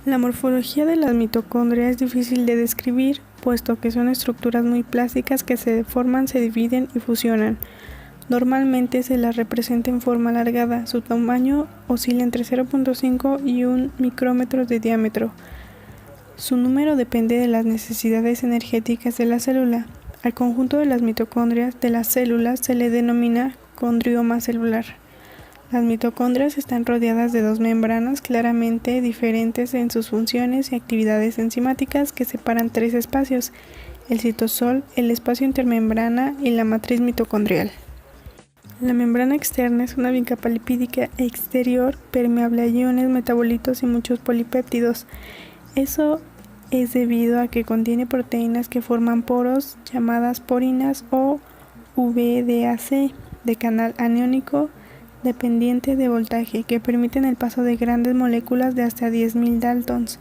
La morfología de las mitocondrias es difícil de describir, puesto que son estructuras muy plásticas que se deforman, se dividen y fusionan. Normalmente se las representa en forma alargada, su tamaño oscila entre 0.5 y 1 micrómetro de diámetro. Su número depende de las necesidades energéticas de la célula. Al conjunto de las mitocondrias de las células se le denomina condrioma celular. Las mitocondrias están rodeadas de dos membranas claramente diferentes en sus funciones y actividades enzimáticas que separan tres espacios: el citosol, el espacio intermembrana y la matriz mitocondrial. La membrana externa es una bicapa lipídica exterior permeable a iones, metabolitos y muchos polipéptidos. Eso es debido a que contiene proteínas que forman poros llamadas porinas o VDAC de canal aniónico dependiente de voltaje, que permiten el paso de grandes moléculas de hasta 10.000 daltons.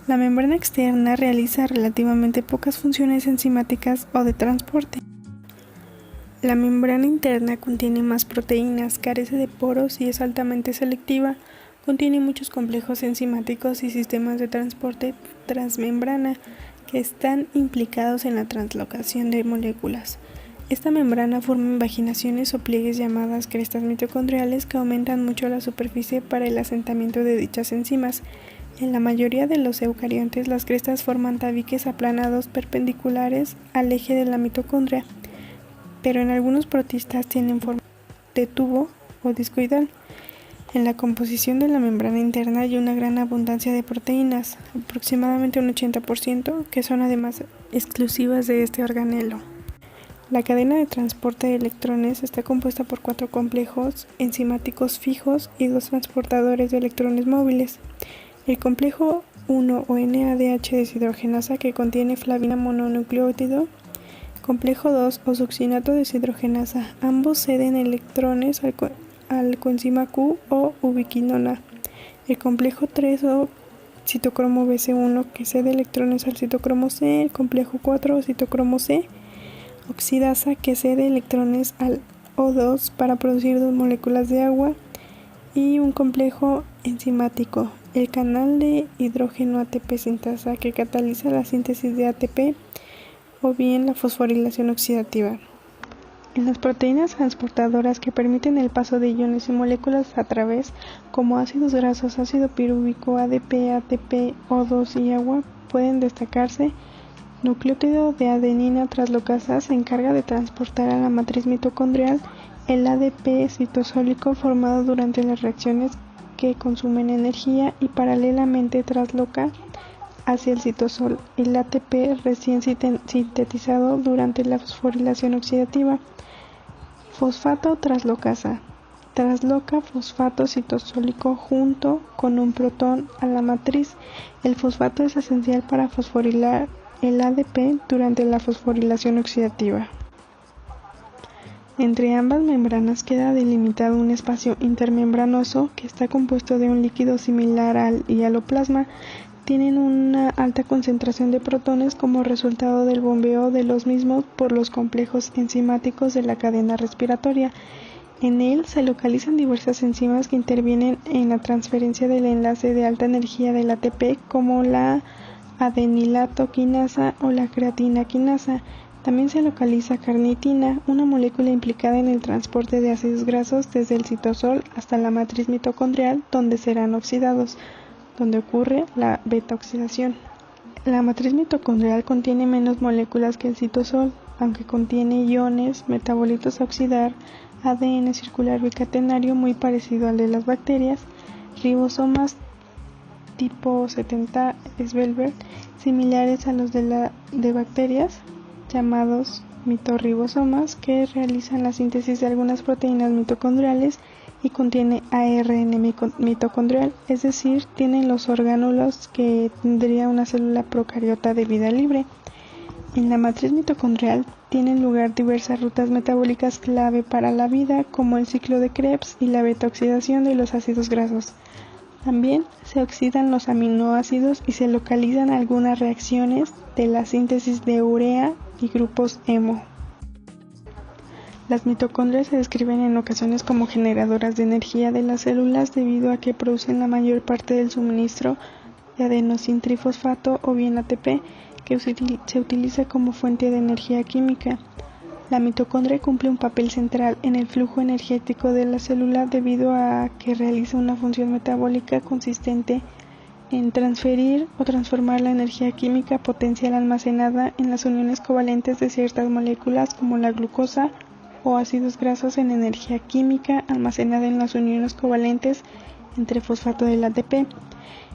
La membrana externa realiza relativamente pocas funciones enzimáticas o de transporte. La membrana interna contiene más proteínas, carece de poros y es altamente selectiva. Contiene muchos complejos enzimáticos y sistemas de transporte transmembrana que están implicados en la translocación de moléculas. Esta membrana forma invaginaciones o pliegues llamadas crestas mitocondriales que aumentan mucho la superficie para el asentamiento de dichas enzimas. En la mayoría de los eucariontes, las crestas forman tabiques aplanados perpendiculares al eje de la mitocondria, pero en algunos protistas tienen forma de tubo o discoidal. En la composición de la membrana interna hay una gran abundancia de proteínas, aproximadamente un 80%, que son además exclusivas de este organelo. La cadena de transporte de electrones está compuesta por 4 complejos enzimáticos fijos y 2 transportadores de electrones móviles. El complejo 1 o NADH deshidrogenasa, que contiene flavina mononucleótido. Complejo 2 o succinato deshidrogenasa. Ambos ceden electrones al coenzima Q o ubiquinona. El complejo 3 o citocromo BC1, que cede electrones al citocromo C. El complejo 4 o citocromo C oxidasa, que cede electrones al O2 para producir 2 moléculas de agua. Y un complejo enzimático, el canal de hidrógeno ATP sintasa, que cataliza la síntesis de ATP o bien la fosforilación oxidativa. En las proteínas transportadoras que permiten el paso de iones y moléculas a través, como ácidos grasos, ácido pirúvico, ADP, ATP, O2 y agua, pueden destacarse: nucleótido de adenina traslocasa se encarga de transportar a la matriz mitocondrial el ADP citosólico formado durante las reacciones que consumen energía y paralelamente trasloca hacia el citosol el ATP recién sintetizado durante la fosforilación oxidativa. Fosfato traslocasa. Trasloca fosfato citosólico junto con un protón a la matriz. El fosfato es esencial para fosforilar el ADP durante la fosforilación oxidativa. Entre ambas membranas queda delimitado un espacio intermembranoso que está compuesto de un líquido similar al hialoplasma. Tienen una alta concentración de protones como resultado del bombeo de los mismos por los complejos enzimáticos de la cadena respiratoria. En él se localizan diversas enzimas que intervienen en la transferencia del enlace de alta energía del ATP, como la adenilato quinasa o la creatina quinasa. También se localiza carnitina, una molécula implicada en el transporte de ácidos grasos desde el citosol hasta la matriz mitocondrial, donde serán oxidados, donde ocurre la beta-oxidación. La matriz mitocondrial contiene menos moléculas que el citosol, aunque contiene iones, metabolitos a oxidar, ADN circular bicatenario muy parecido al de las bacterias, ribosomas tipo 70 Svelberg, similares a los de bacterias, llamados mitorribosomas, que realizan la síntesis de algunas proteínas mitocondriales, y contiene ARN mitocondrial, es decir, tienen los orgánulos que tendría una célula procariota de vida libre. En la matriz mitocondrial tienen lugar diversas rutas metabólicas clave para la vida, como el ciclo de Krebs y la beta-oxidación de los ácidos grasos. También se oxidan los aminoácidos y se localizan algunas reacciones de la síntesis de urea y grupos hemo. Las mitocondrias se describen en ocasiones como generadoras de energía de las células debido a que producen la mayor parte del suministro de adenosintrifosfato o bien ATP, que se utiliza como fuente de energía química. La mitocondria cumple un papel central en el flujo energético de la célula debido a que realiza una función metabólica consistente en transferir o transformar la energía química potencial almacenada en las uniones covalentes de ciertas moléculas como la glucosa o ácidos grasos en energía química almacenada en las uniones covalentes entre fosfato del ATP.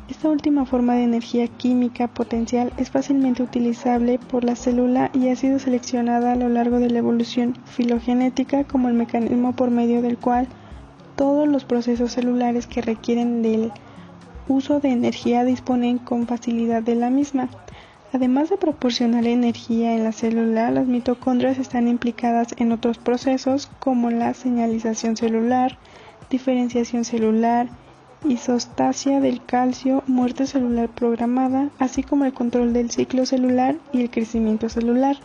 Esta última forma de energía química potencial es fácilmente utilizable por la célula y ha sido seleccionada a lo largo de la evolución filogenética como el mecanismo por medio del cual todos los procesos celulares que requieren del uso de energía disponen con facilidad de la misma. Además de proporcionar energía en la célula, las mitocondrias están implicadas en otros procesos como la señalización celular, diferenciación celular, isostasia del calcio, muerte celular programada, así como el control del ciclo celular y el crecimiento celular.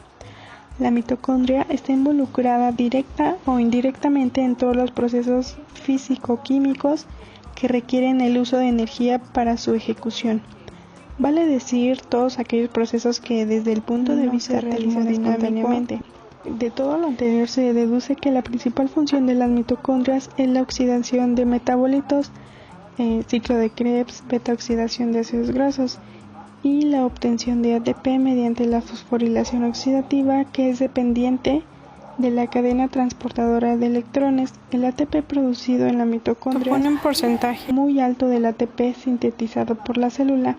La mitocondria está involucrada directa o indirectamente en todos los procesos físico-químicos que requieren el uso de energía para su ejecución. Vale decir todos aquellos procesos que desde el punto de vista termodinámico. De todo lo anterior se deduce que la principal función de las mitocondrias es la oxidación de metabolitos, ciclo de Krebs, beta-oxidación de ácidos grasos y la obtención de ATP mediante la fosforilación oxidativa, que es dependiente de la cadena transportadora de electrones. El ATP producido en la mitocondria supone un porcentaje muy alto del ATP sintetizado por la célula.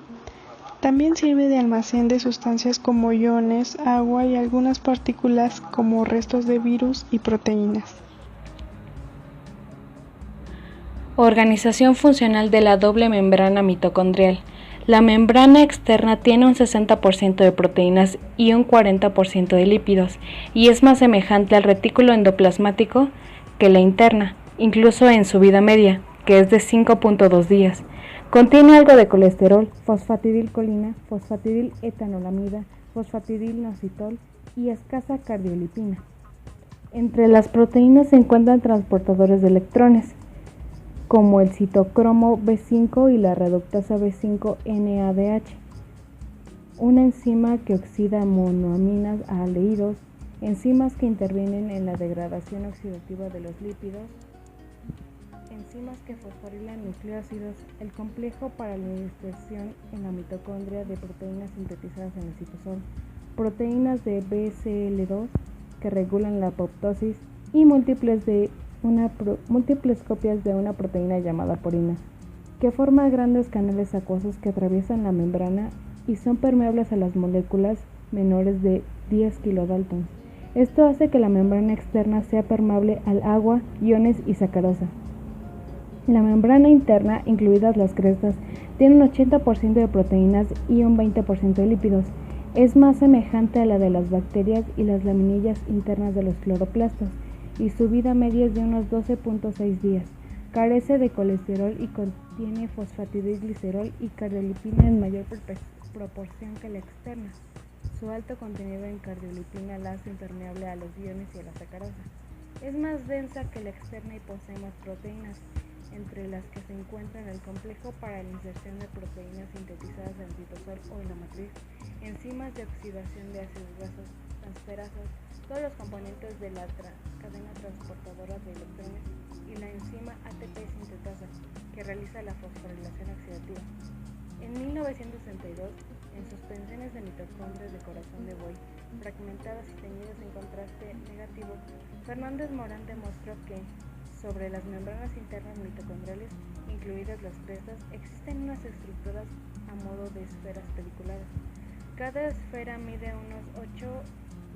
También sirve de almacén de sustancias como iones, agua y algunas partículas como restos de virus y proteínas. Organización funcional de la doble membrana mitocondrial. La membrana externa tiene un 60% de proteínas y un 40% de lípidos, y es más semejante al retículo endoplasmático que la interna, incluso en su vida media, que es de 5.2 días. Contiene algo de colesterol, fosfatidilcolina, fosfatidiletanolamida, fosfatidilnositol y escasa cardiolipina. Entre las proteínas se encuentran transportadores de electrones, como el citocromo B5 y la reductasa B5-NADH, una enzima que oxida monoaminas a aldehídos, enzimas que intervienen en la degradación oxidativa de los lípidos, enzimas que fosforilan nucleósidos, el complejo para la inserción en la mitocondria de proteínas sintetizadas en el citosol, proteínas de BCL2 que regulan la apoptosis y múltiples copias de una proteína llamada porina, que forma grandes canales acuosos que atraviesan la membrana y son permeables a las moléculas menores de 10 kilodaltons. Esto hace que la membrana externa sea permeable al agua, iones y sacarosa. La membrana interna, incluidas las crestas, tiene un 80% de proteínas y un 20% de lípidos. Es más semejante a la de las bacterias y las laminillas internas de los cloroplastos, y su vida media es de unos 12.6 días. Carece de colesterol y contiene fosfatidilglicerol y cardiolipina en mayor proporción que la externa. Su alto contenido en cardiolipina la hace impermeable a los iones y a la sacarosa. Es más densa que la externa y posee más proteínas, entre las que se encuentran el complejo para la inserción de proteínas sintetizadas en el citosol o en la matriz, enzimas de oxidación de ácidos grasos transferasos, todos los componentes de la cadena transportadora de electrones y la enzima ATP sintetasa, que realiza la fosforilación oxidativa. En 1962, en suspensiones de mitocondrias de corazón de buey, fragmentadas y teñidas en contraste negativo, Fernández Morán demostró que sobre las membranas internas mitocondriales, incluidas las crestas, existen unas estructuras a modo de esferas pediculares. Cada esfera mide unos 8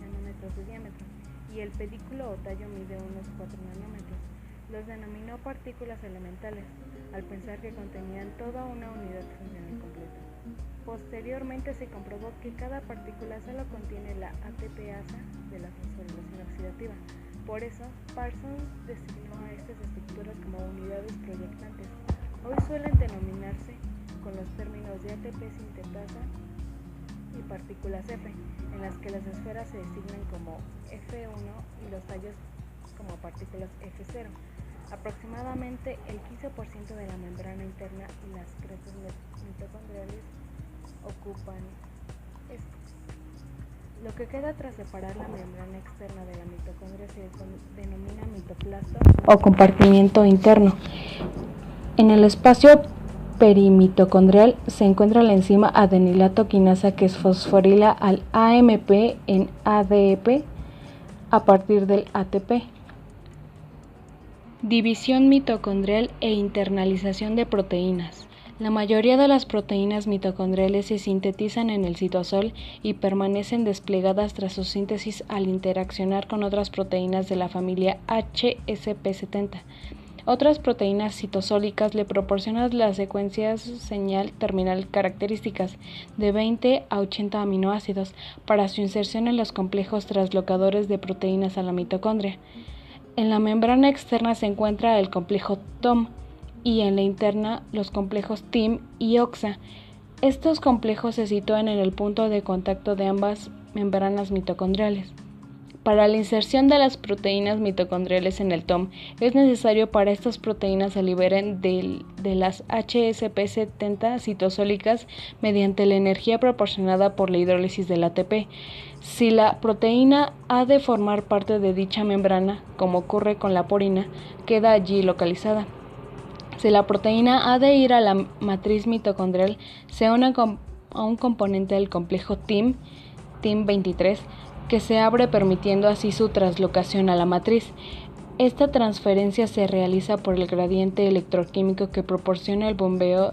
nanómetros de diámetro y el pedículo o tallo mide unos 4 nanómetros. Los denominó partículas elementales, al pensar que contenían toda una unidad funcional completa. Posteriormente se comprobó que cada partícula solo contiene la ATPasa de la fosforilación oxidativa. Por eso, Parsons designó a estas estructuras como unidades proyectantes. Hoy suelen denominarse con los términos de ATP sintetasa y partículas F, en las que las esferas se designan como F1 y los tallos como partículas F0. Aproximadamente el 15% de la membrana interna y las crestas mitocondriales ocupan esto. Lo que queda tras separar la membrana externa de la mitocondria se denomina mitoplasto o compartimiento interno. En el espacio perimitocondrial se encuentra la enzima adenilato quinasa que fosforila al AMP en ADP a partir del ATP. División mitocondrial e internalización de proteínas. La mayoría de las proteínas mitocondriales se sintetizan en el citosol y permanecen desplegadas tras su síntesis al interaccionar con otras proteínas de la familia HSP70. Otras proteínas citosólicas le proporcionan las secuencias señal terminal características de 20 a 80 aminoácidos para su inserción en los complejos translocadores de proteínas a la mitocondria. En la membrana externa se encuentra el complejo TOM y en la interna los complejos TIM y OXA. Estos complejos se sitúan en el punto de contacto de ambas membranas mitocondriales. Para la inserción de las proteínas mitocondriales en el TOM, es necesario para estas proteínas se liberen de las HSP70 citosólicas mediante la energía proporcionada por la hidrólisis del ATP. Si la proteína ha de formar parte de dicha membrana, como ocurre con la porina, queda allí localizada. Si la proteína ha de ir a la matriz mitocondrial, se une a un componente del complejo TIM23, que se abre permitiendo así su translocación a la matriz. Esta transferencia se realiza por el gradiente electroquímico que proporciona el bombeo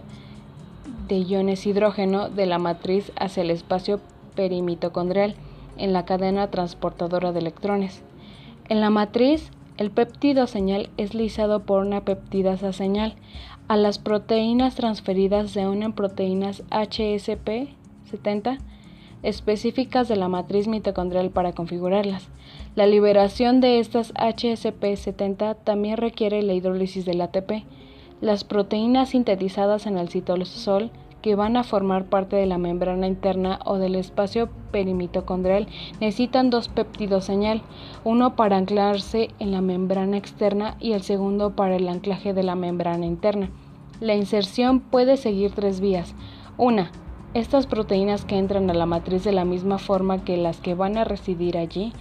de iones hidrógeno de la matriz hacia el espacio perimitocondrial en la cadena transportadora de electrones. En la matriz, el péptido señal es lisado por una peptidasa señal. A las proteínas transferidas se unen proteínas HSP70 específicas de la matriz mitocondrial para configurarlas. La liberación de estas HSP70 también requiere la hidrólisis del ATP. Las proteínas sintetizadas en el citosol que van a formar parte de la membrana interna o del espacio perimitocondrial necesitan dos péptidos señal, uno para anclarse en la membrana externa y el segundo para el anclaje de la membrana interna. La inserción puede seguir tres vías. Una, estas proteínas que entran a la matriz de la misma forma que las que van a residir allí,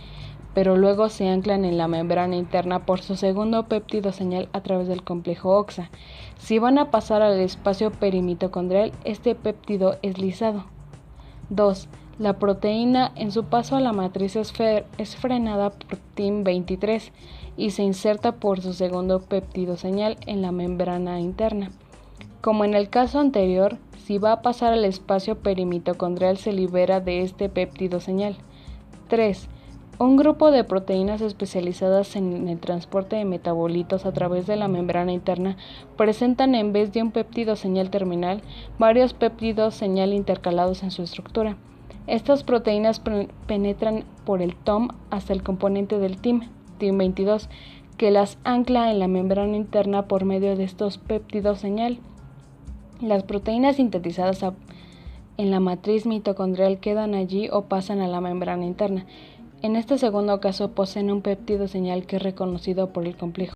pero luego se anclan en la membrana interna por su segundo péptido señal a través del complejo OXA. Si van a pasar al espacio perimitocondrial, este péptido es lisado. 2. La proteína en su paso a la matriz es frenada por TIM23 y se inserta por su segundo péptido señal en la membrana interna. Como en el caso anterior, si va a pasar al espacio perimitocondrial se libera de este péptido señal. 3. Un grupo de proteínas especializadas en el transporte de metabolitos a través de la membrana interna presentan en vez de un péptido señal terminal, varios péptidos señal intercalados en su estructura. Estas proteínas penetran por el TOM hasta el componente del TIM22, que las ancla en la membrana interna por medio de estos péptidos señal. Las proteínas sintetizadas en la matriz mitocondrial quedan allí o pasan a la membrana interna. En este segundo caso poseen un péptido señal que es reconocido por el complejo